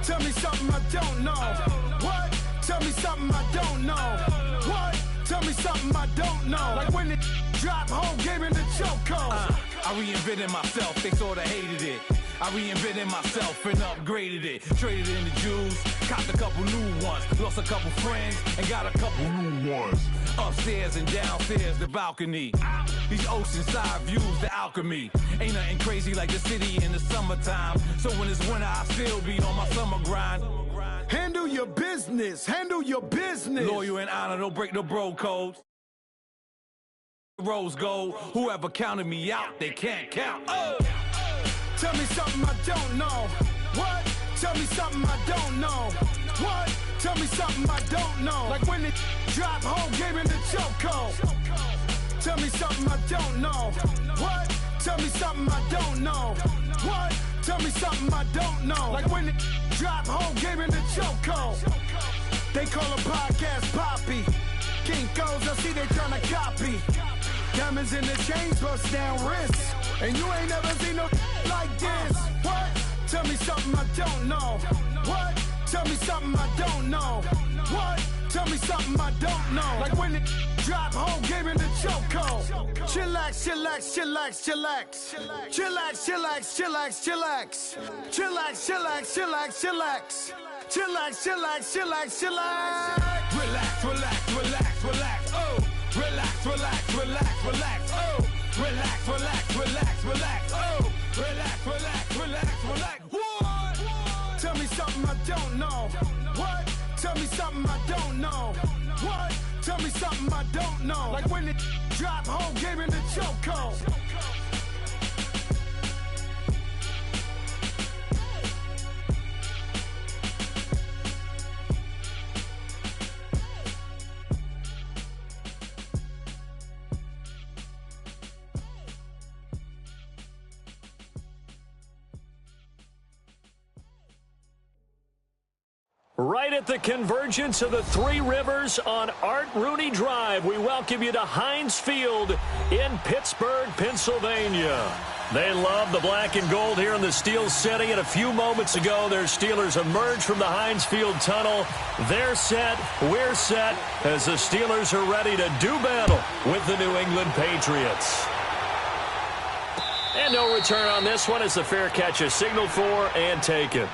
Tell me something I don't know. What? Tell me something I don't know. What? Tell me something I don't know. Like when it drop home, gave me the chokehold. I reinvented myself, they sorta hated it. I reinvented myself and upgraded it. Traded in the Jews, copped a couple new ones. Lost a couple friends and got a couple new ones. Upstairs and downstairs, the balcony. These oceanside views, the alchemy. Ain't nothing crazy like the city in the summertime. So when it's winter, I still be on my summer grind. Handle your business, handle your business. Loyal and honor, don't break the bro codes. Rose gold, whoever counted me out, they can't count. Oh! Tell me something I don't know. What? Tell me something I don't know. What? Tell me something I don't know. Like when it drop home, gave me the chokehold. Tell me something I don't know. What? Tell me something I don't know. What? Tell me something I don't know. Like when it drop home, gave me the chokehold. They call a podcast Poppy. Kinkos, I see they tryna copy. Diamonds in the chains, bust down wrists. And you ain't never seen no like this. What? Tell me something I don't know. What? Tell me something I don't know. What? Tell me something I don't know. Like when it drop home, gave me the chokehold. Chillax, chillax, chillax, chillax. Chillax, chillax, chillax, chillax. Chillax, chillax, chillax, chillax. Chillax, chillax, chillax, chillax. Relax, relax, relax, relax, oh. Relax, relax, relax, relax, oh. Relax, relax, relax, relax, oh. Relax, relax, relax, relax. What? Tell me something I don't know. What? Tell me something I don't know. What? Tell me something I don't know. Like when it drop home, gave me the chokehold. Right at the convergence of the Three Rivers on Art Rooney Drive, we welcome you to Heinz Field in Pittsburgh, Pennsylvania. They love the black and gold here in the Steel City, and a few moments ago, their Steelers emerged from the Heinz Field tunnel. They're set, we're set, as the Steelers are ready to do battle with the New England Patriots. And no return on this one as the fair catch is signaled for and taken.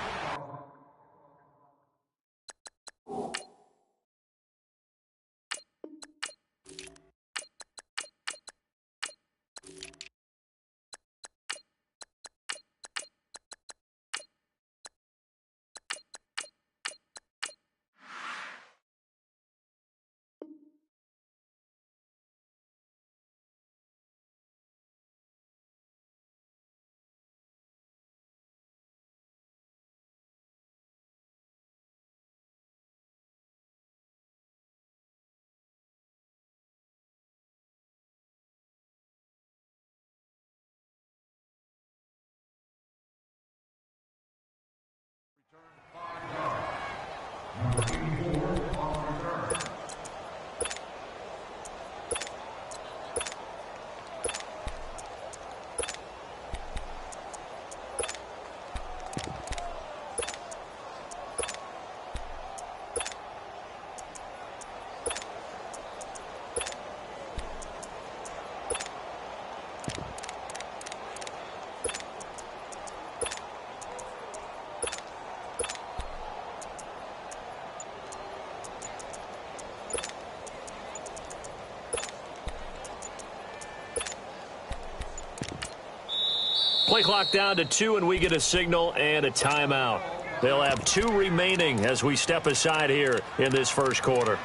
Play clock down to 2, and we get a signal and a timeout. They'll have 2 remaining as we step aside here in this first quarter.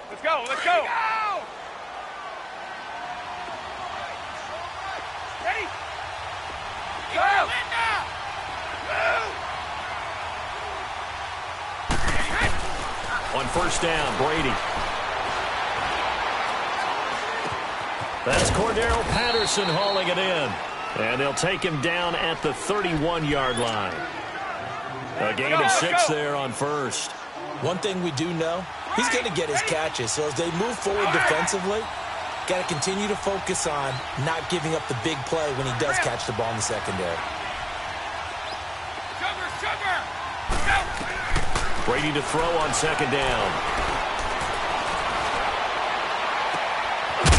Let's go, let's go! Ready? Go! Move! On first down, Brady. That's Cordero Patterson hauling it in. And they'll take him down at the 31-yard line. A gain of 6 there on first. One thing we do know, he's going to get his catches. So as they move forward defensively, got to continue to focus on not giving up the big play when he does catch the ball in the secondary. Brady to throw on second down.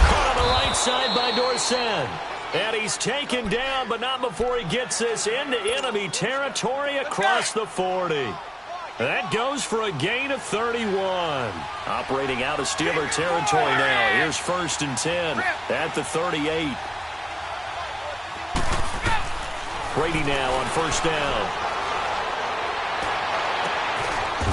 Caught on the right side by Dorsett. And he's taken down, but not before he gets this into enemy territory across the 40. That goes for a gain of 31. Operating out of Steeler territory now. Here's first and 10 at the 38. Brady now on first down.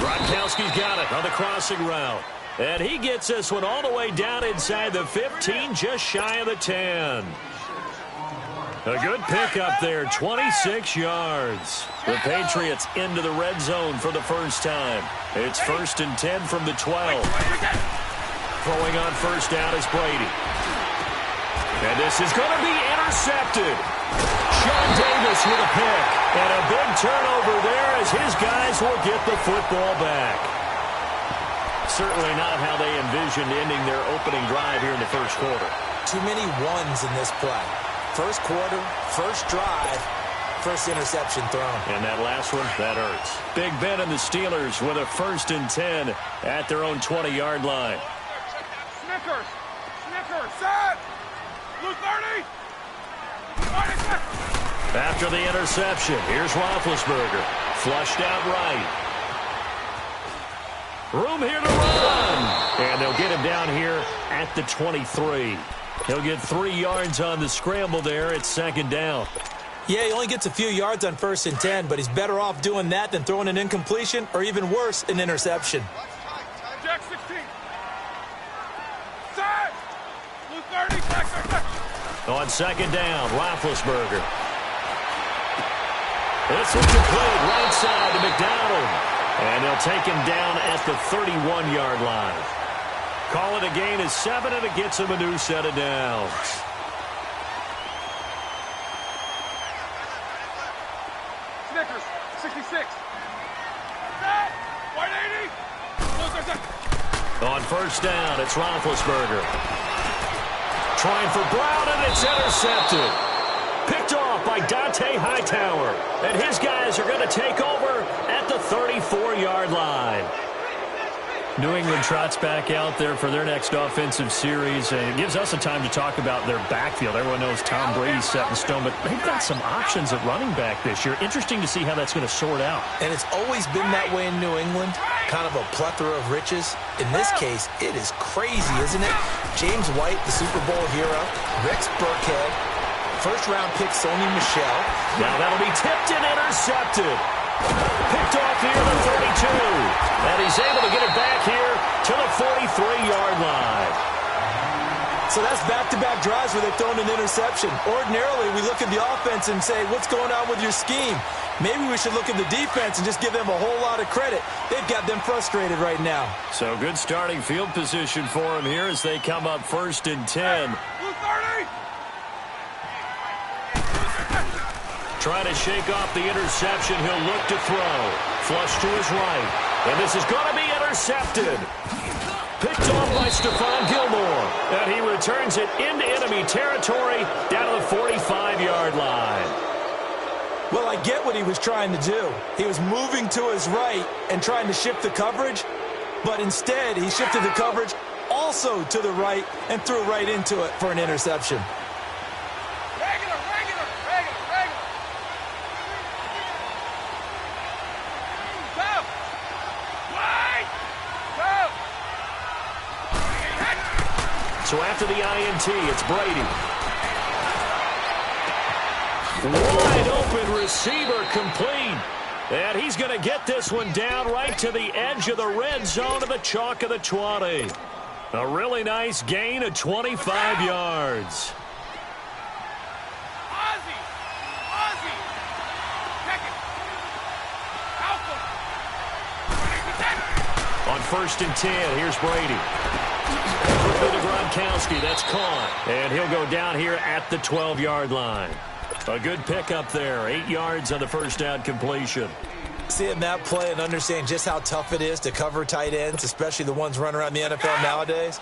Gronkowski's got it on the crossing route. And he gets this one all the way down inside the 15, just shy of the 10. A good pickup there, 26 yards. The Patriots into the red zone for the first time. It's first and 10 from the 12. Throwing on first down is Brady. And this is going to be intercepted. Sean Davis with a pick. And a big turnover there as his guys will get the football back. Certainly not how they envisioned ending their opening drive here in the first quarter. Too many ones in this play. First quarter, first drive, first interception thrown. And that last one, that hurts. Big Ben and the Steelers with a first and 10 at their own 20-yard line. Snickers, set. Blue 30. After the interception, here's Roethlisberger. Flushed out right. Room here to run. And they'll get him down here at the 23. He'll get 3 yards on the scramble there at second down. Yeah, he only gets a few yards on first and 10, but he's better off doing that than throwing an incompletion or even worse, an interception. Jack 16. Set. Blue 30. Back. On second down, Roethlisberger. This one's complete right side to McDonald. And they'll take him down at the 31-yard line. Call it a gain of 7, and it gets him a new set of downs. Snickers, 66. 180. On first down, it's Roethlisberger. Trying for Brown, and it's intercepted. Picked off by Dante Hightower. And his guys are going to take over at the 34-yard line. New England trots back out there for their next offensive series, and it gives us a time to talk about their backfield. Everyone knows Tom Brady's set in stone, but they've got some options at running back this year. Interesting to see how that's going to sort out. And it's always been that way in New England, kind of a plethora of riches. In this case, it is crazy, isn't it? James White, the Super Bowl hero, Rex Burkhead, first-round pick Sony Michel. Now that'll be tipped and intercepted. Picked off here at the 32. And he's able to get it back here to the 43-yard line. So that's back-to-back drives where they've thrown an interception. Ordinarily, we look at the offense and say, what's going on with your scheme? Maybe we should look at the defense and just give them a whole lot of credit. They've got them frustrated right now. So good starting field position for them here as they come up first and 10. Blue 30. Trying to shake off the interception. He'll look to throw. Flush to his right. And this is going to be intercepted. Picked off by Stephon Gilmore. And he returns it into enemy territory down to the 45-yard line. Well, I get what he was trying to do. He was moving to his right and trying to shift the coverage. But instead, he shifted the coverage also to the right and threw right into it for an interception. So after the INT, it's Brady. Wide open receiver complete. And he's going to get this one down right to the edge of the red zone of the chalk of the 20. A really nice gain of 25 yards. On first and 10. Here's Brady. Quickly to Gronkowski. That's caught. And he'll go down here at the 12-yard line. A good pickup there. 8 yards on the first down completion. Seeing that play and understanding just how tough it is to cover tight ends, especially the ones running around the NFL nowadays,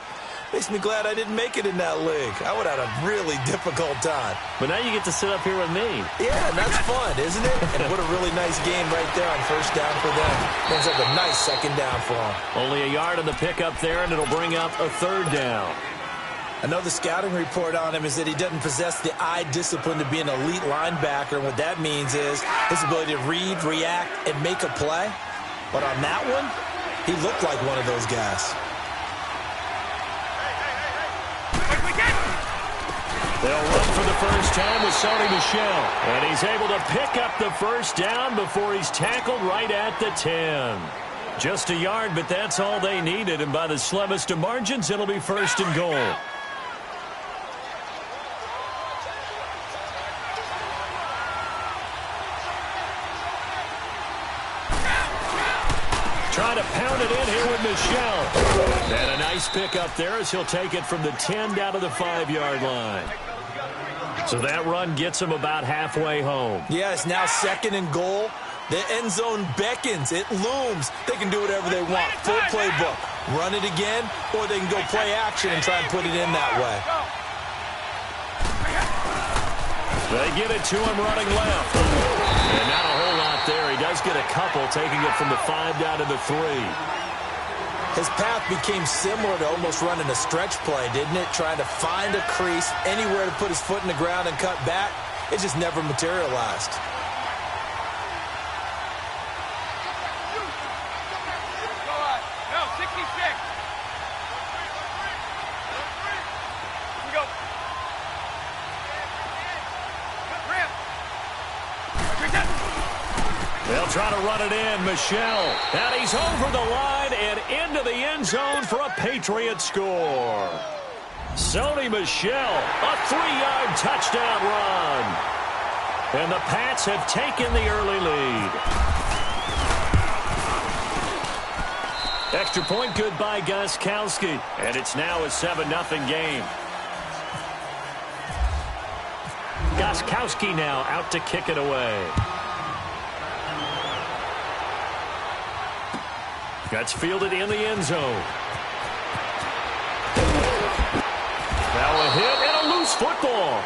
makes me glad I didn't make it in that league. I would have had a really difficult time. But now you get to sit up here with me. Yeah, and that's fun, isn't it? And what a really nice game right there on first down for them. Ends up a nice second down for them. Only a yard on the pickup there, and it'll bring up a third down. I know the scouting report on him is that he doesn't possess the eye discipline to be an elite linebacker, and what that means is his ability to read, react, and make a play. But on that one, he looked like one of those guys. They'll run for the first time with Sony Michel, and he's able to pick up the first down before he's tackled right at the 10. Just a yard, but that's all they needed, and by the slimmest of margins, it'll be first and goal. Trying to pound it in here with Michel. And a nice pickup there as he'll take it from the 10 down to the 5-yard line. So that run gets him about halfway home. Yeah, it's now second and goal. The end zone beckons. It looms. They can do whatever they want. Full playbook. Run it again, or they can go play action and try and put it in that way. They get it to him running left. And not a whole lot there. He does get a couple, taking it from the 5 down to the 3. His path became similar to almost running a stretch play, didn't it? Trying to find a crease, anywhere to put his foot in the ground and cut back. It just never materialized. They'll try to run it in. Michel. And he's over the line and into the end zone for a Patriot score. Sony Michel, a 3-yard touchdown run. And the Pats have taken the early lead. Extra point good by Gronkowski. And it's now a 7-0 game. Gronkowski now out to kick it away. That's fielded in the end zone. Now a hit and a loose football.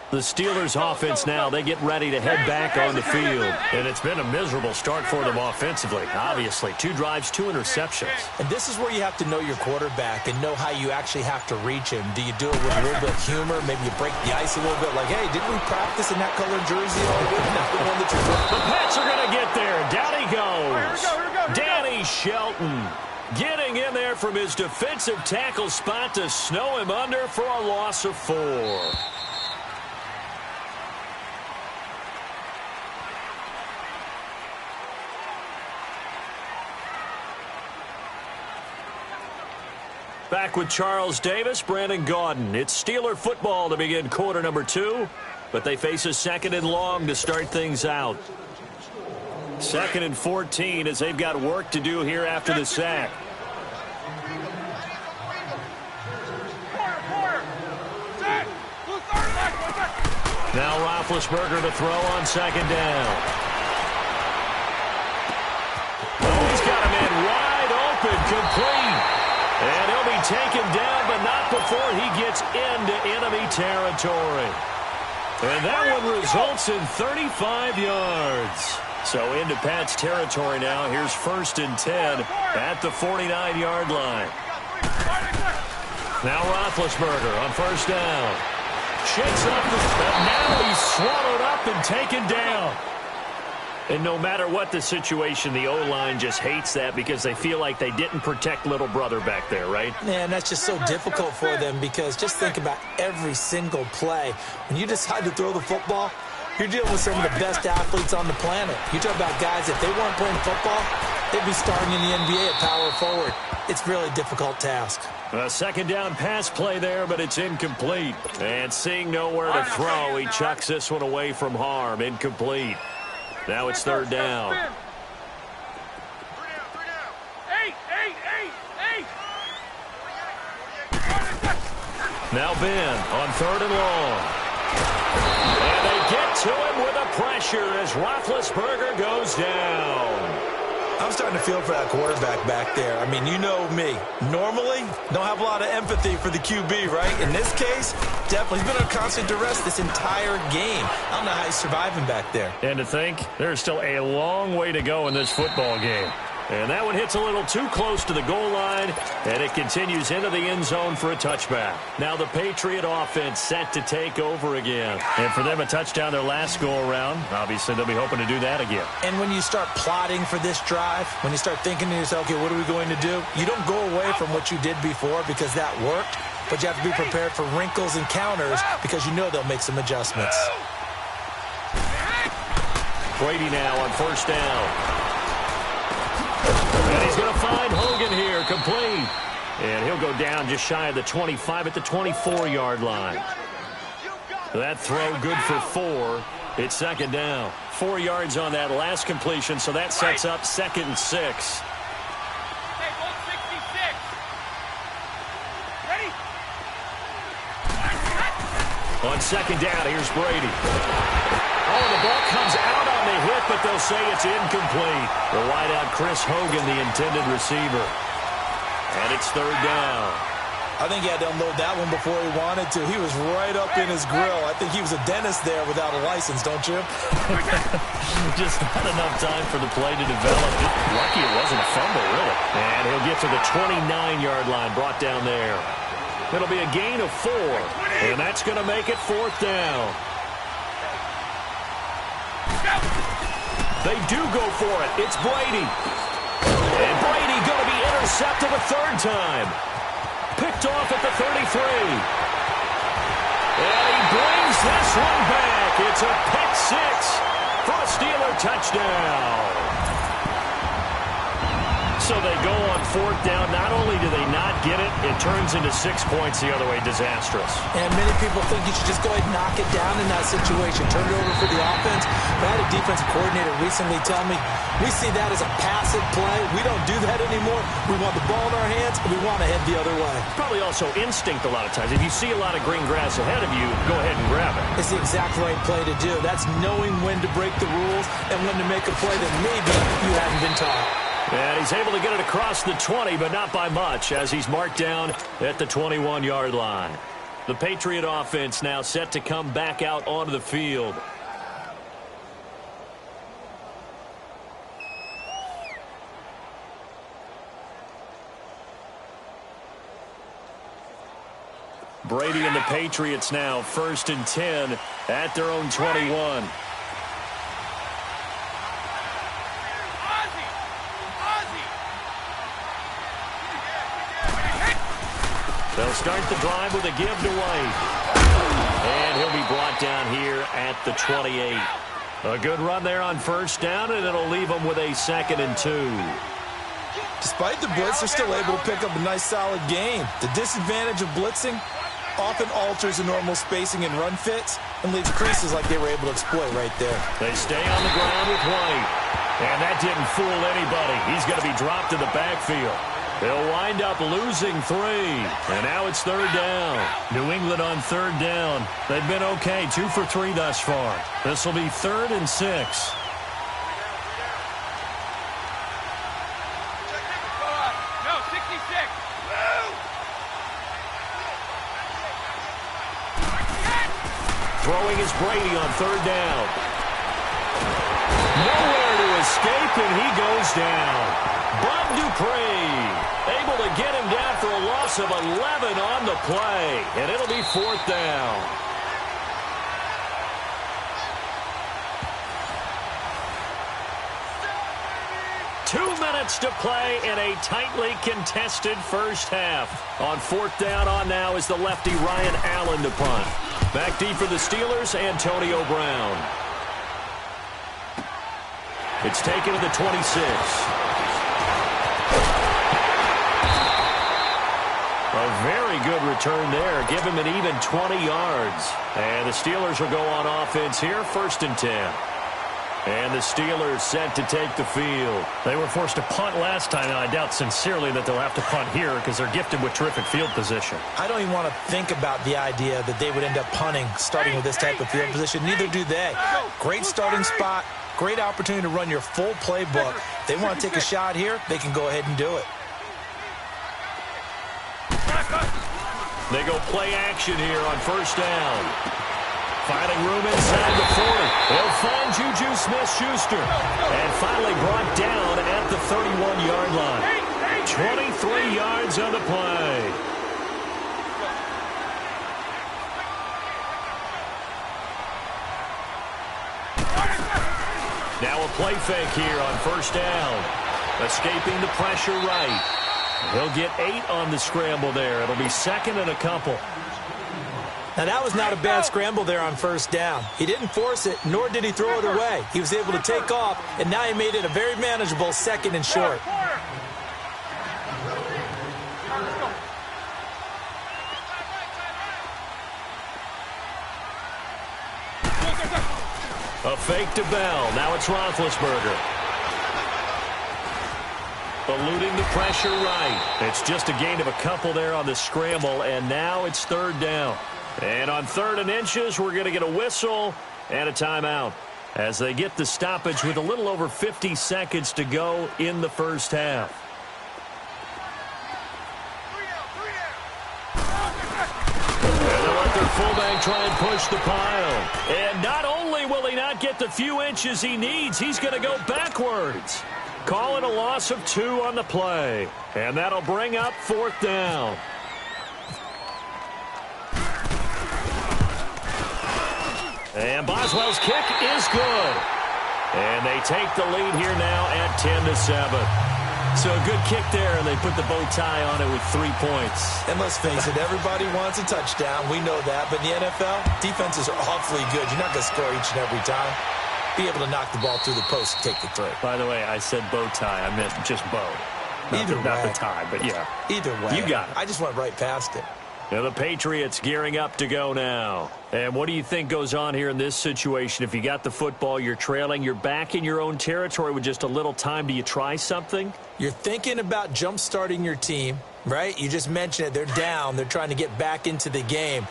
The Steelers' offense now, they get ready to head back on the field. And it's been a miserable start for them offensively, obviously. 2 drives, 2 interceptions. And this is where you have to know your quarterback and know how you actually have to reach him. Do you do it with a little bit of humor? Maybe you break the ice a little bit like, hey, didn't we practice in that color jersey? The one that you're doing. The Pats are going to get there. Down he goes. Danny Shelton getting in there from his defensive tackle spot to snow him under for a loss of 4. Back with Charles Davis, Brandon Gaudin. It's Steeler football to begin quarter number 2, but they face a 2nd and long to start things out. 2nd and 14 as they've got work to do here after the sack. Now Roethlisberger to throw on 2nd down. Oh, he's got a man wide open, complete. And he'll be taken down, but not before he gets into enemy territory. And that one results in 35 yards. So into Pat's territory now. Here's 1st and 10 at the 49-yard line. Now Roethlisberger on 1st down. Shakes up the... Now he's swallowed up and taken down. And no matter what the situation, the O-line just hates that because they feel like they didn't protect little brother back there, right? Man, that's just so difficult for them because just think about every single play. When you decide to throw the football, you're dealing with some of the best athletes on the planet. You talk about guys, if they weren't playing football, they'd be starting in the NBA at power forward. It's a really difficult task. A second down pass play there, but it's incomplete. And seeing nowhere to throw, he chucks this one away from harm. Incomplete. Now it's third down. Now Ben on third and long. And they get to him with a pressure as Roethlisberger goes down. I'm starting to feel for that quarterback back there. I mean, you know me. Normally, don't have a lot of empathy for the QB, right? In this case, definitely. He's been under constant duress this entire game. I don't know how he's surviving back there. And to think, there's still a long way to go in this football game. And that one hits a little too close to the goal line, and it continues into the end zone for a touchback. Now the Patriot offense set to take over again. And for them, a touchdown their last go-around. Obviously, they'll be hoping to do that again. And when you start plotting for this drive, when you start thinking to yourself, okay, what are we going to do? You don't go away from what you did before because that worked, but you have to be prepared for wrinkles and counters because you know they'll make some adjustments. Brady now on first down. And he's going to find Hogan here, complete. And he'll go down just shy of the 25 at the 24-yard line. That throw good for 4. It's second down. 4 yards on that last completion, so that sets up 2nd and 6. On second down, here's Brady. Oh, the ball comes out on the hit, but they'll say it's incomplete. The wideout, Chris Hogan, the intended receiver. And it's third down. I think he had to unload that one before he wanted to. He was right up in his grill. I think he was a dentist there without a license, don't you? Just not enough time for the play to develop. Lucky it wasn't a fumble, really. And he'll get to the 29-yard line, brought down there. It'll be a gain of 4, and that's going to make it 4th down. They do go for it. It's Brady. And Brady going to be intercepted a 3rd time. Picked off at the 33. And he brings this one back. It's a pick 6 for a Steeler touchdown. So they go on 4th down. Not only do they not get it, it turns into 6 points the other way. Disastrous. And many people think you should just go ahead and knock it down in that situation. Turn it over for the offense. But I had a defensive coordinator recently tell me, we see that as a passive play. We don't do that anymore. We want the ball in our hands, and we want to head the other way. Probably also instinct a lot of times. If you see a lot of green grass ahead of you, go ahead and grab it. It's the exact right play to do. That's knowing when to break the rules and when to make a play that maybe you haven't been taught. And he's able to get it across the 20, but not by much, as he's marked down at the 21-yard line. The Patriot offense now set to come back out onto the field. Brady and the Patriots now 1st and 10 at their own 21. They'll start the drive with a give to White. And he'll be brought down here at the 28. A good run there on first down, and it'll leave them with a 2nd and 2. Despite the blitz, they're still able to pick up a nice, solid gain. The disadvantage of blitzing often alters the normal spacing and run fits and leaves creases like they were able to exploit right there. They stay on the ground with White. And that didn't fool anybody. He's going to be dropped to the backfield. They'll wind up losing 3. And now it's 3rd down. New England on 3rd down. They've been okay, 2 for 3 thus far. This will be 3rd and 6. Throwing is Brady on 3rd down. Nowhere to escape, and he goes down. Bob Dupree able to get him down for a loss of 11 on the play, and it'll be 4th down. minutes to play in a tightly contested first half. On fourth down on now is the lefty Ryan Allen to punt. Back deep for the Steelers, Antonio Brown. It's taken to the 26. A very good return there. Give him an even 20 yards. And the Steelers will go on offense here, 1st and 10. And the Steelers set to take the field. They were forced to punt last time, and I doubt sincerely that they'll have to punt here because they're gifted with terrific field position. I don't even want to think about the idea that they would end up punting starting with this type of field position. Neither do they. Great starting spot, great opportunity to run your full playbook. They want to take a shot here, they can go ahead and do it. They go play action here on 1st down. Finding room inside the 40. They'll find Juju Smith-Schuster. And finally brought down at the 31-yard line. 23 yards on the play. Now a play fake here on 1st down. Escaping the pressure right. He'll get 8 on the scramble there. It'll be 2nd and a couple. Now, that was not a bad scramble there on 1st down. He didn't force it, nor did he throw it away. He was able to take off, and now he made it a very manageable 2nd and short. A fake to Bell. Now it's Roethlisberger. Eluding the pressure right. It's just a gain of a couple there on the scramble, and now it's 3rd down. And on 3rd and inches, we're going to get a whistle and a timeout as they get the stoppage with a little over 50 seconds to go in the first half. And they'll let their fullback try and push the pile. And not only will he not get the few inches he needs, he's going to go backwards. Calling a loss of 2 on the play. And that'll bring up 4th down. And Boswell's kick is good. And they take the lead here now at 10-7. So a good kick there, and they put the bow tie on it with 3 points. And let's face it, everybody wants a touchdown. We know that. But in the NFL, defenses are awfully good. You're not going to score each and every time. Be able to knock the ball through the post and take the throw. By the way, I said bow tie. I meant just bow. Not the tie, but yeah. Either way. You got it. I just went right past it. Now the Patriots gearing up to go now. And what do you think goes on here in this situation? If you got the football, you're trailing, you're back in your own territory with just a little time. Do you try something? You're thinking about jump-starting your team, right? You just mentioned it. They're down. They're trying to get back into the game.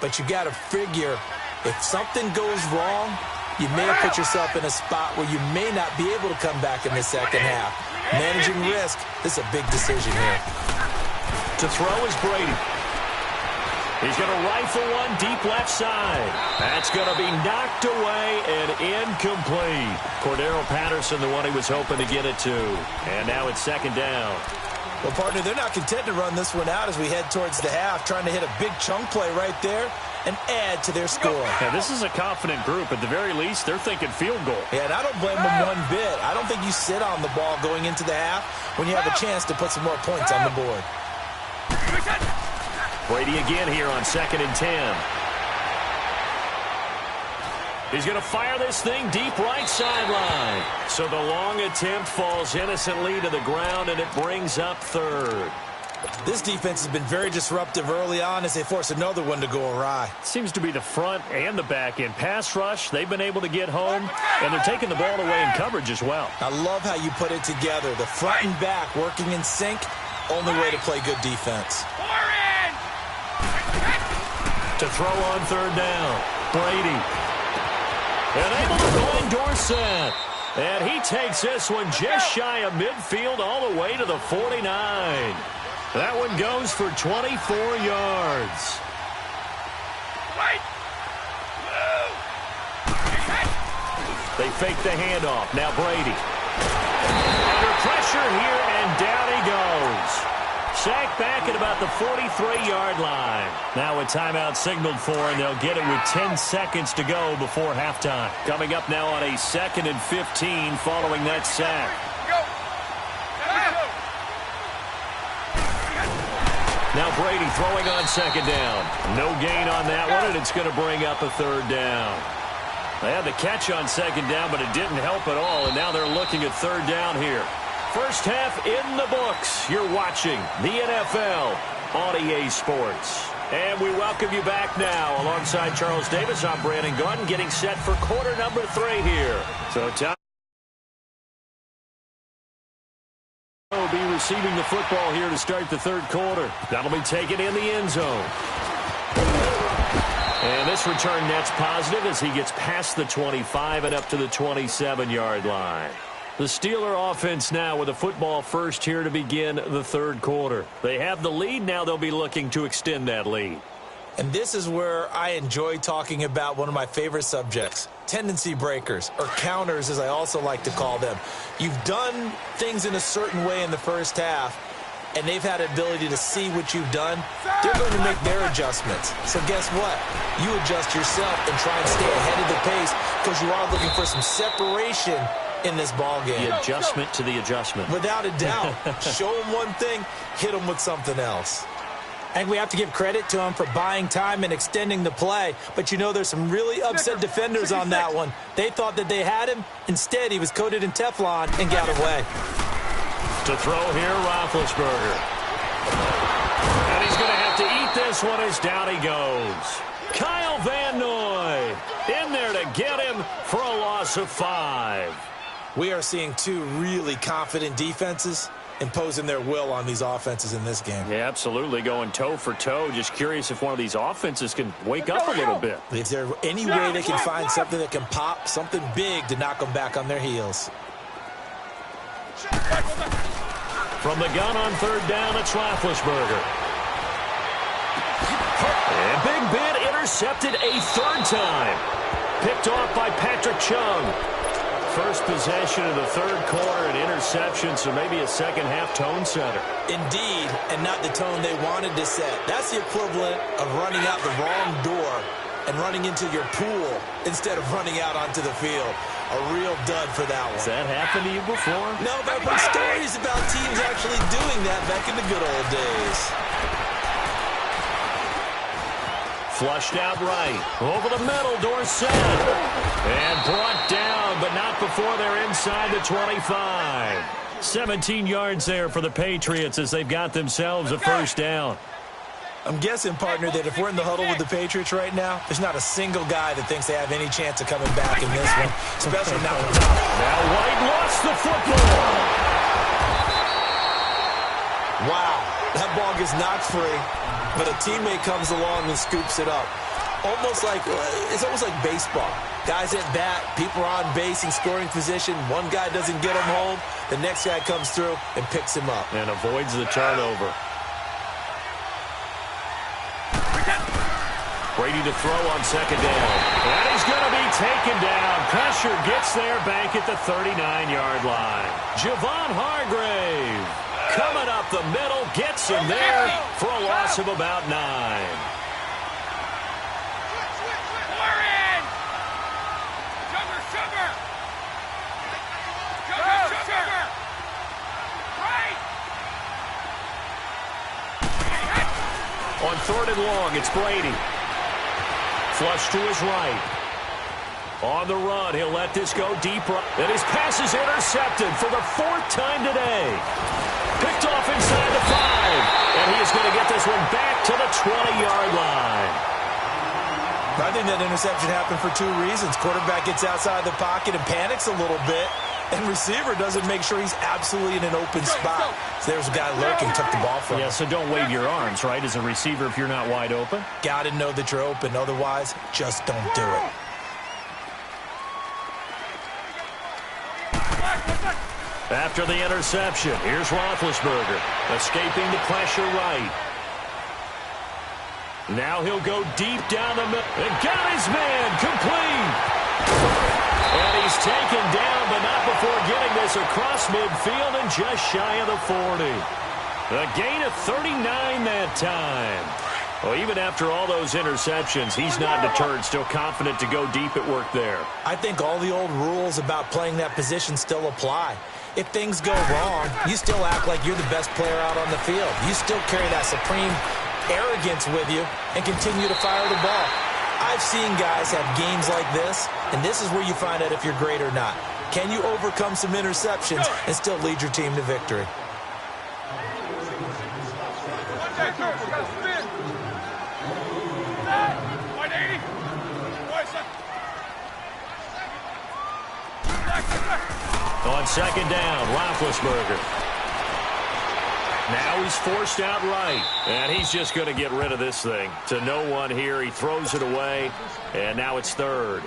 But you got to figure if something goes wrong, you may have put yourself in a spot where you may not be able to come back in the second half. Managing risk, this is a big decision here. To throw is Brady. He's going to rifle one deep left side. That's going to be knocked away and incomplete. Cordero Patterson, the one he was hoping to get it to. And now it's 2nd down. Well, partner, they're not content to run this one out as we head towards the half, trying to hit a big chunk play right there and add to their score. Yeah, this is a confident group. At the very least, they're thinking field goal. Yeah, and I don't blame them one bit. I don't think you sit on the ball going into the half when you have a chance to put some more points on the board. Brady again here on 2nd and 10. He's going to fire this thing deep right sideline. So the long attempt falls innocently to the ground, and it brings up 3rd. This defense has been very disruptive early on as they force another one to go awry. Seems to be the front and the back end. Pass rush, they've been able to get home, and they're taking the ball away in coverage as well. I love how you put it together. The front and back working in sync, only way to play good defense. To throw on 3rd down, Brady. And able to find Dorsett. And he takes this one just shy of midfield all the way to the 49. That one goes for 24 yards. They fake the handoff. Now Brady. Under pressure here, and down he goes. Sacked back at about the 43-yard line. Now a timeout signaled for, and they'll get it with 10 seconds to go before halftime. Coming up now on a 2nd and 15 following that sack. Now Brady throwing on second down. No gain on that one, and it's going to bring up a third down. They had the catch on second down, but it didn't help at all, and now they're looking at third down here. First half in the books. You're watching the NFL on EA Sports. And we welcome you back now. Alongside Charles Davis, I'm Brandon Gaudin, getting set for quarter number 3 here. So time will be receiving the football here to start the third quarter. That'll be taken in the end zone. And this return net's positive as he gets past the 25 and up to the 27-yard line. The Steeler offense now with a football first here to begin the third quarter. They have the lead. Now they'll be looking to extend that lead. And this is where I enjoy talking about one of my favorite subjects, tendency breakers, or counters as I also like to call them. You've done things in a certain way in the first half, and they've had the ability to see what you've done. They're going to make their adjustments. So guess what? You adjust yourself and try and stay ahead of the pace because you are looking for some separation in this ball game. The adjustment to the adjustment. Without a doubt. Show them one thing, hit them with something else. And we have to give credit to him for buying time and extending the play. But you know there's some really upset defenders on that one. They thought that they had him. Instead, he was coated in Teflon and got away. To throw here, Roethlisberger. And he's going to have to eat this one as down he goes. Kyle Van Noy in there to get him for a loss of 5. We are seeing two really confident defenses imposing their will on these offenses in this game. Yeah, absolutely, going toe for toe. Just curious if one of these offenses can wake up a little bit. Is there any way they can find something that can pop, something big to knock them back on their heels? From the gun on third down, it's Roethlisberger. And Big Ben intercepted a third time. Picked off by Patrick Chung. First possession of the third quarter, an interception, so maybe a second-half tone setter. Indeed, and not the tone they wanted to set. That's the equivalent of running out the wrong door and running into your pool instead of running out onto the field. A real dud for that one. Has that happened to you before? No, but I've heard stories about teams actually doing that back in the good old days. Flushed out right. Over the middle, Dorsett. And brought down, but not before they're inside the 25. 17 yards there for the Patriots as they've got themselves a first down. I'm guessing, partner, that if we're in the huddle with the Patriots right now, there's not a single guy that thinks they have any chance of coming back in this one, especially now. Now White lost the football. Wow, that ball gets knocked free, but a teammate comes along and scoops it up. It's almost like baseball. Guys at bat, people are on base in scoring position. One guy doesn't get him home, the next guy comes through and picks him up. And avoids the turnover. Brady to throw on second down. And he's going to be taken down. Pressure gets there back at the 39-yard line. Javon Hargrave coming up the middle, gets him there for a loss of about 9. On third and long, it's Brady. Flush to his right. On the run, he'll let this go deep. And his pass is intercepted for the 4th time today. Picked off inside the 5. And he is going to get this one back to the 20-yard line. I think that interception happened for 2 reasons. Quarterback gets outside the pocket and panics a little bit. And receiver doesn't make sure he's absolutely in an open spot. So there's a guy lurking, took the ball from him. Yeah, so don't wave your arms, right, as a receiver if you're not wide open. Got to know that you're open. Otherwise, just don't do it. After the interception, here's Roethlisberger, escaping the pressure right. Now he'll go deep down the middle. And got his man complete. And he's taken down, but not before getting this across midfield and just shy of the 40. A gain of 39 that time. Well, even after all those interceptions, he's not deterred, still confident to go deep at work there. I think all the old rules about playing that position still apply. if things go wrong, you still act like you're the best player out on the field. You still carry that supreme arrogance with you and continue to fire the ball. I've seen guys have games like this, and this is where you find out if you're great or not. Can you overcome some interceptions and still lead your team to victory? On second down, Roethlisberger. Now he's forced out right, and he's just going to get rid of this thing. To no one here, he throws it away, and now it's third.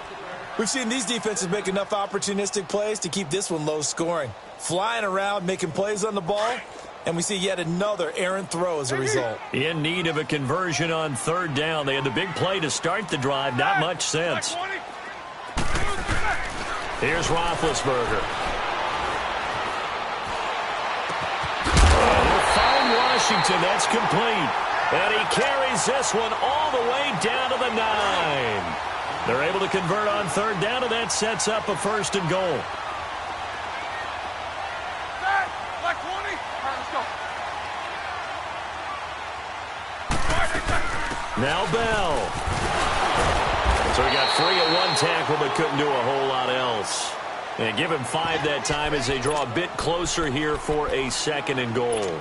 We've seen these defenses make enough opportunistic plays to keep this one low scoring. Flying around, making plays on the ball, and we see yet another errant throw as a result. In need of a conversion on third down. They had the big play to start the drive, not much sense. Here's Roethlisberger. Washington, that's complete. And he carries this one all the way down to the 9. They're able to convert on third down, and that sets up a first and goal. Now Bell. So he got free at one tackle, but couldn't do a whole lot else. And give him 5 that time as they draw a bit closer here for a second and goal.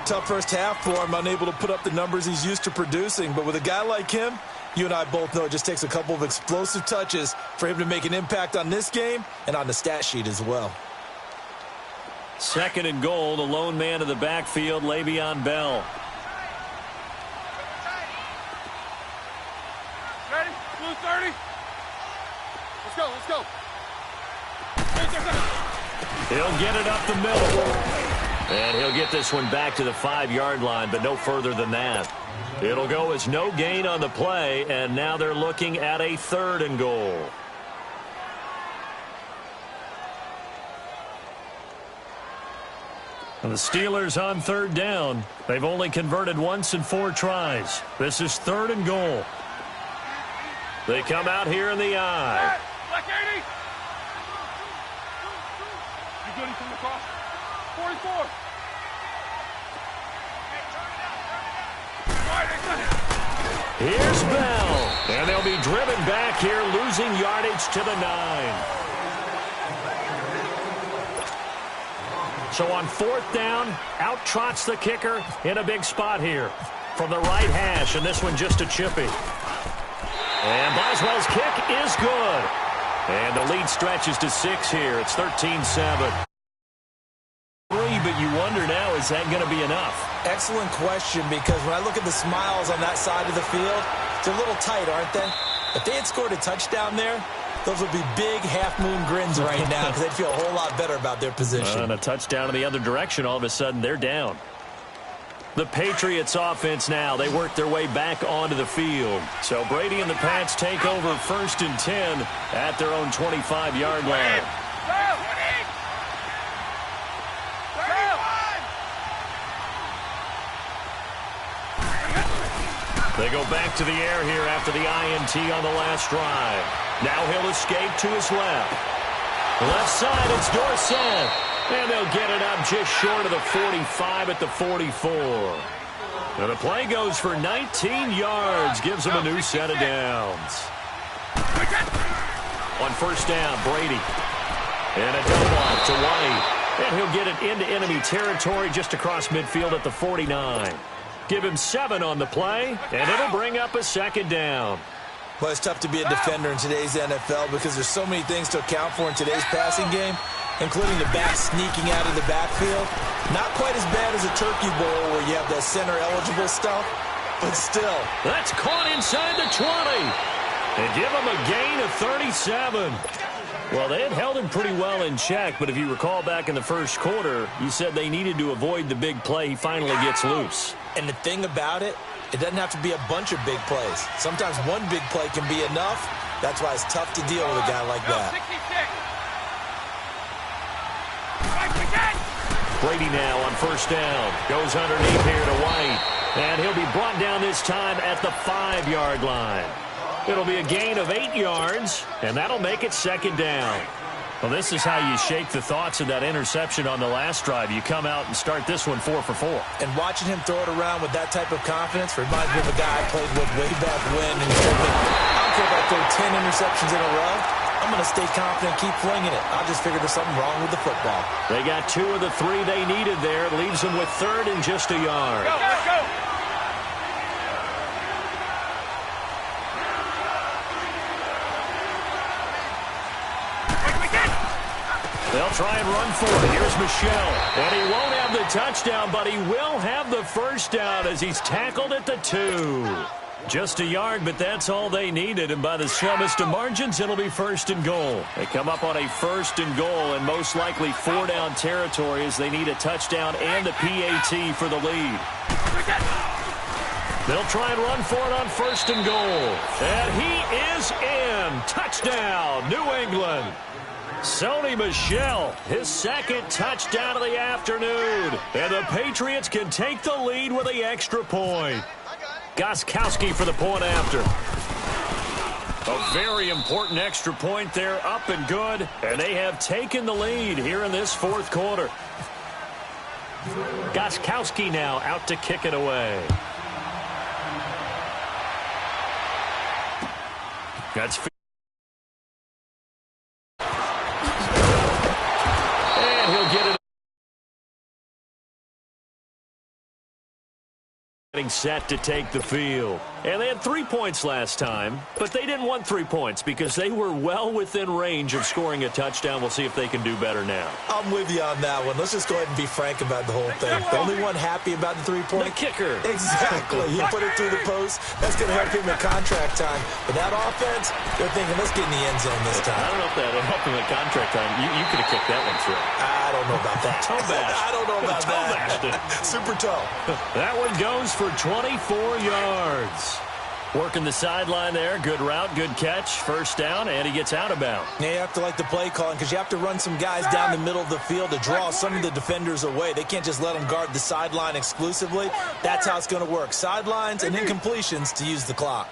Tough first half for him, unable to put up the numbers he's used to producing. But with a guy like him, you and I both know it just takes a couple of explosive touches for him to make an impact on this game and on the stat sheet as well. Second and goal, the lone man of the backfield, Le'Veon Bell. Ready? Blue 30. Let's go. He'll get it up the middle. And he'll get this one back to the 5-yard line, but no further than that. It'll go as no gain on the play, and now they're looking at a third and goal. And the Steelers on third down. They've only converted once in 4 tries. This is third and goal. They come out here in the eye. Black 80. You good from the cross? 44. Here's Bell. And they'll be driven back here, losing yardage to the 9. So on fourth down, out trots the kicker in a big spot here from the right hash, and this one just a chippy. And Boswell's kick is good. And the lead stretches to 6 here. It's 13-7. But you wonder now, is that going to be enough? Excellent question, because when I look at the smiles on that side of the field, they're a little tight, aren't they? If they had scored a touchdown there, those would be big half-moon grins right now because they'd feel a whole lot better about their position. And a touchdown in the other direction, all of a sudden they're down. The Patriots offense now, they work their way back onto the field. So Brady and the Pats take over first and 10 at their own 25-yard line. They go back to the air here after the INT on the last drive. Now he'll escape to his left. Left side, it's Dorsett. And they'll get it up just short of the 45 at the 44. And the play goes for 19 yards. Gives them a new set of downs. On first down, Brady. And a double off to White. And he'll get it into enemy territory just across midfield at the 49. Give him 7 on the play, and it'll bring up a second down. Well, it's tough to be a defender in today's NFL because there's so many things to account for in today's passing game, including the back sneaking out of the backfield. Not quite as bad as a turkey bowl where you have that center-eligible stuff, but still. That's caught inside the 20. And give him a gain of 37. Well, they had held him pretty well in check, but if you recall back in the first quarter, you said they needed to avoid the big play. He finally gets loose. And the thing about it, it doesn't have to be a bunch of big plays. Sometimes one big play can be enough. That's why it's tough to deal with a guy like that. Brady now on first down. Goes underneath here to White. And he'll be brought down this time at the 5-yard line. It'll be a gain of 8 yards, and that'll make it second down. Well, this is how you shake the thoughts of that interception on the last drive. You come out and start this one 4 for 4. And watching him throw it around with that type of confidence reminds me of a guy I played with way back when. And he told me, I don't care if I throw 10 interceptions in a row. I'm going to stay confident, keep flinging it. I just figured there's something wrong with the football. They got 2 of the 3 they needed there. It leaves them with 3rd and just a yard. Go, let's go. They'll try and run for it. Here's Michelle. And he won't have the touchdown, but he will have the first down as he's tackled at the 2. Just a yard, but that's all they needed. And by the slimmest of margins, it'll be 1st and goal. They come up on a 1st and goal and most likely 4-down territory as they need a touchdown and a PAT for the lead. They'll try and run for it on 1st and goal. And he is in. Touchdown, New England. Sony Michel, his 2nd touchdown of the afternoon. And the Patriots can take the lead with the extra point. Gostkowski for the point after. A very important extra point there, up and good. And they have taken the lead here in this 4th quarter. Gostkowski now out to kick it away. That's set to take the field. And they had 3 points last time, but they didn't want 3 points because they were well within range of scoring a touchdown. We'll see if they can do better now. I'm with you on that one. Let's just go ahead and be frank about the whole thing. The only one happy about the 3-point? The kicker. Exactly. He put it through the post. That's going to help him at contract time. But that offense, they're thinking, let's get in the end zone this time. I don't know if that will help him at contract time. You could have kicked that one through. I don't know about that. Toe bash. I don't know about that. Super toe. That one goes for 24 yards. Working the sideline there. Good route, good catch. 1st down, and he gets out of bounds. Yeah, you have to like the play calling because you have to run some guys down the middle of the field to draw some of the defenders away. They can't just let them guard the sideline exclusively. That's how it's going to work. Sidelines and incompletions to use the clock.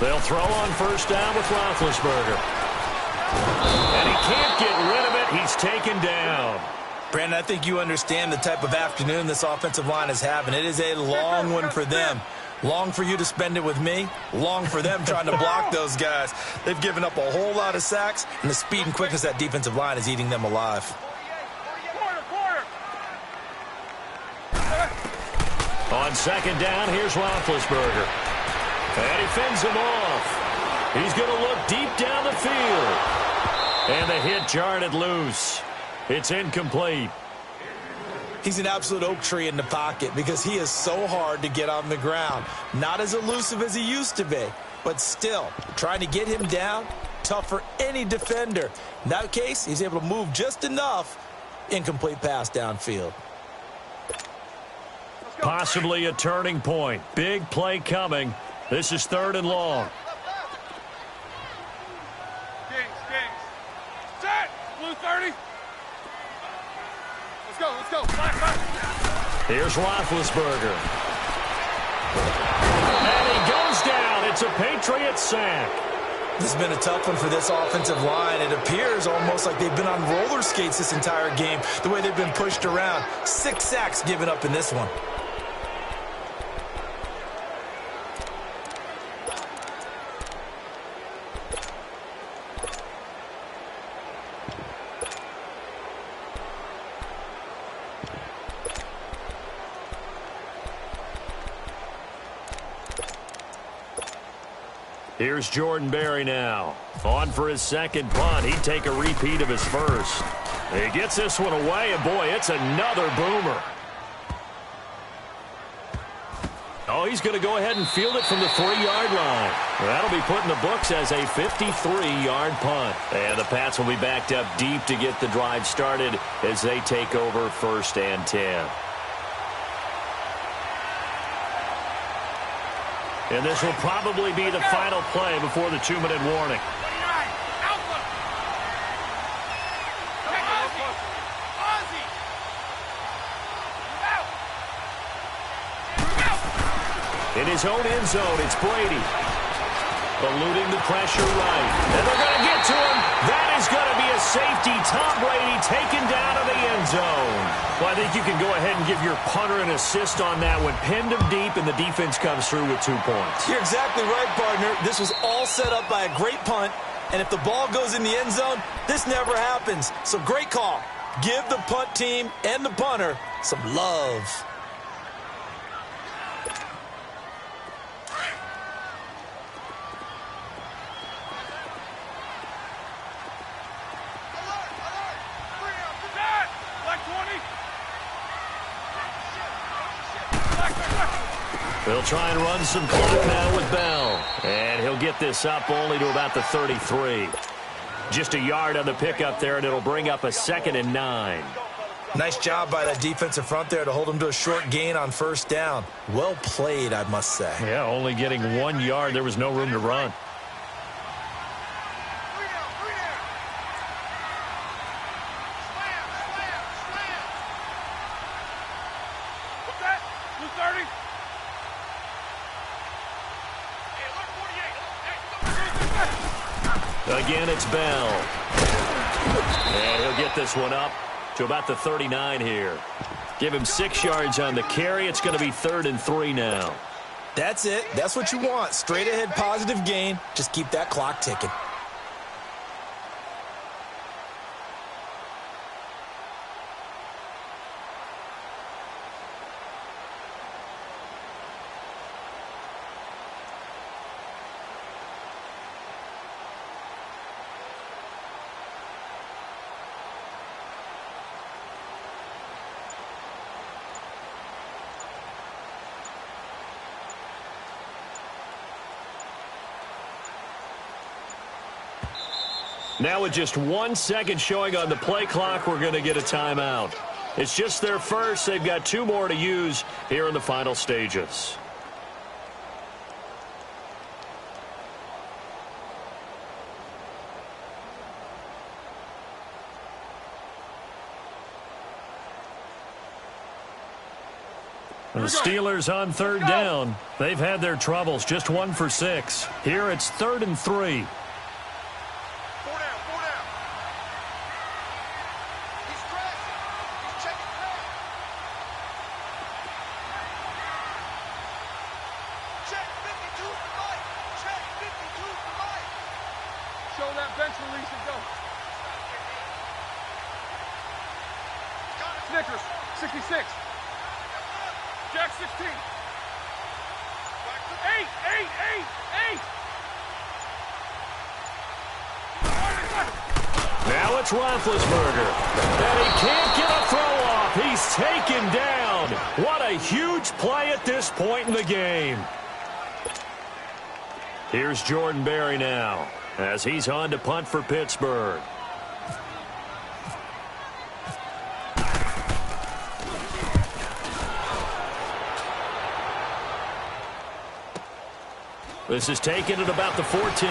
They'll throw on 1st down with Roethlisberger. And he can't get rid of it. He's taken down. Brandon, I think you understand the type of afternoon this offensive line is having. It is a long one for them. Long for you to spend it with me. Long for them trying to block those guys. They've given up a whole lot of sacks, and the speed and quickness of that defensive line is eating them alive. On 2nd down, here's Roethlisberger. And he fends him off. He's going to look deep down the field. And the hit jarred it loose. It's incomplete. He's an absolute oak tree in the pocket because he is so hard to get on the ground. Not as elusive as he used to be, but still, trying to get him down, tough for any defender. In that case, he's able to move just enough. Incomplete pass downfield. Possibly a turning point. Big play coming. This is 3rd and long. Set! Blue 30. Let's go. Here's Roethlisberger. And he goes down. It's a Patriot sack. This has been a tough one for this offensive line. It appears almost like they've been on roller skates this entire game, the way they've been pushed around. 6 sacks given up in this one. Here's Jordan Berry now. On for his 2nd punt. He'd take a repeat of his 1st. He gets this one away, and boy, it's another boomer. Oh, he's going to go ahead and field it from the 3-yard line. That'll be put in the books as a 53-yard punt. And the Pats will be backed up deep to get the drive started as they take over 1st and 10. And this will probably be the final play before the 2-minute warning. In his own end zone, it's Brady. Eluding the pressure right. And they're going to get to him. That is going to be a safety. Tom Brady taken down to the end zone. Well, I think you can go ahead and give your punter an assist on that one. Pinned him deep, and the defense comes through with 2 points. You're exactly right, partner. This was all set up by a great punt. And if the ball goes in the end zone, this never happens. So great call. Give the punt team and the punter some love. They'll try and run some clock now with Bell. And he'll get this up only to about the 33. Just a yard on the pickup there, and it'll bring up a 2nd and 9. Nice job by that defensive front there to hold him to a short gain on first down. Well played, I must say. Yeah, only getting 1 yard. There was no room to run. Again, it's Bell. And he'll get this one up to about the 39 here. Give him 6 yards on the carry. It's going to be 3rd and 3 now. That's it. That's what you want. Straight ahead positive gain. Just keep that clock ticking. Now with just 1 second showing on the play clock, we're going to get a timeout. It's just their first. They've got 2 more to use here in the final stages. The Steelers on 3rd down. They've had their troubles, just 1 for 6. Here it's 3rd and 3. Bench release and go. Snickers, 66. Jack, 16. 8. Now it's Roethlisberger. And he can't get a throw off. He's taken down. What a huge play at this point in the game. Here's Jordan Berry now, as he's on to punt for Pittsburgh. This is taken at about the 14.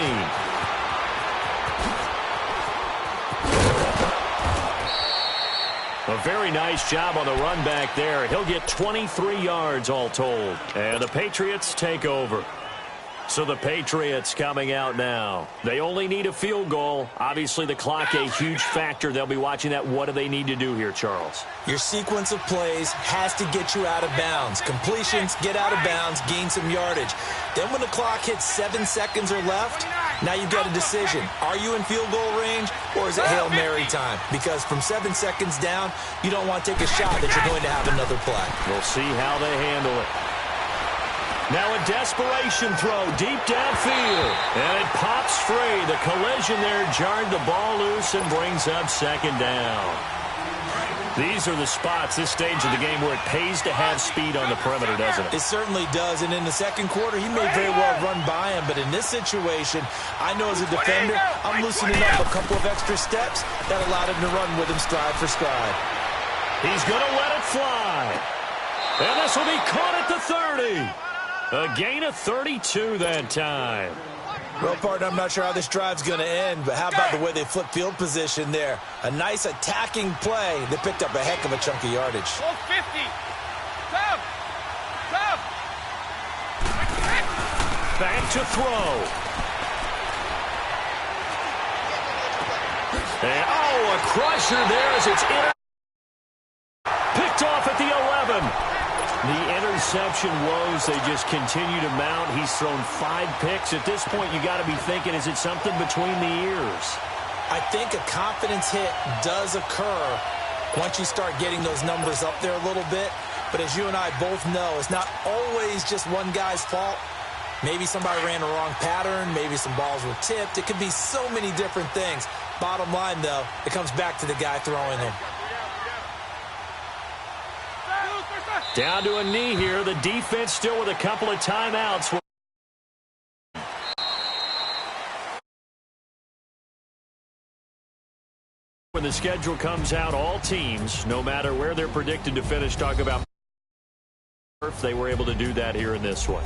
A very nice job on the run back there. He'll get 23 yards all told. And the Patriots take over. So the Patriots coming out now. They only need a field goal. Obviously, the clock a huge factor. They'll be watching that. What do they need to do here, Charles? Your sequence of plays has to get you out of bounds. Completions, get out of bounds, gain some yardage. Then when the clock hits 7 seconds or left, now you've got a decision. Are you in field goal range, or is it Hail Mary time? Because from 7 seconds down, you don't want to take a shot that you're going to have another play. We'll see how they handle it. Now a desperation throw deep downfield. And it pops free. The collision there jarred the ball loose and brings up 2nd down. These are the spots, this stage of the game, where it pays to have speed on the perimeter, doesn't it? It certainly does. And in the second quarter, he may very well run by him. But in this situation, I know as a defender, I'm loosening up a couple of extra steps that allowed him to run with him stride for stride. He's going to let it fly. And this will be caught at the 30. A gain of 32 that time. Well, partner, I'm not sure how this drive's going to end, but how about the way they flip field position there? A nice attacking play. They picked up a heck of a chunk of yardage. 50. Tough. back to throw. And, a crusher there as it's picked off at the 11. The interception woes, they just continue to mount. He's thrown 5 picks. At this point, you got to be thinking, is it something between the ears? I think a confidence hit does occur once you start getting those numbers up there a little bit. But as you and I both know, it's not always just one guy's fault. Maybe somebody ran the wrong pattern. Maybe some balls were tipped. It could be so many different things. Bottom line, though, it comes back to the guy throwing them. Down to a knee here. The defense still with a couple of timeouts. When the schedule comes out, all teams, no matter where they're predicted to finish, talk about if they were able to do that here in this one.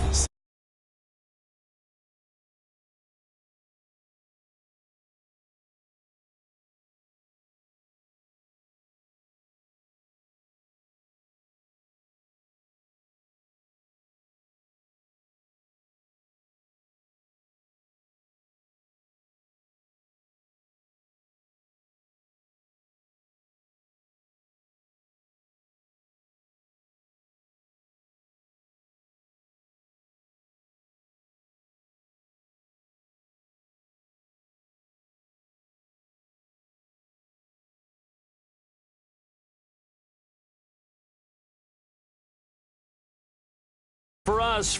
For us,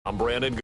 I'm Brandon.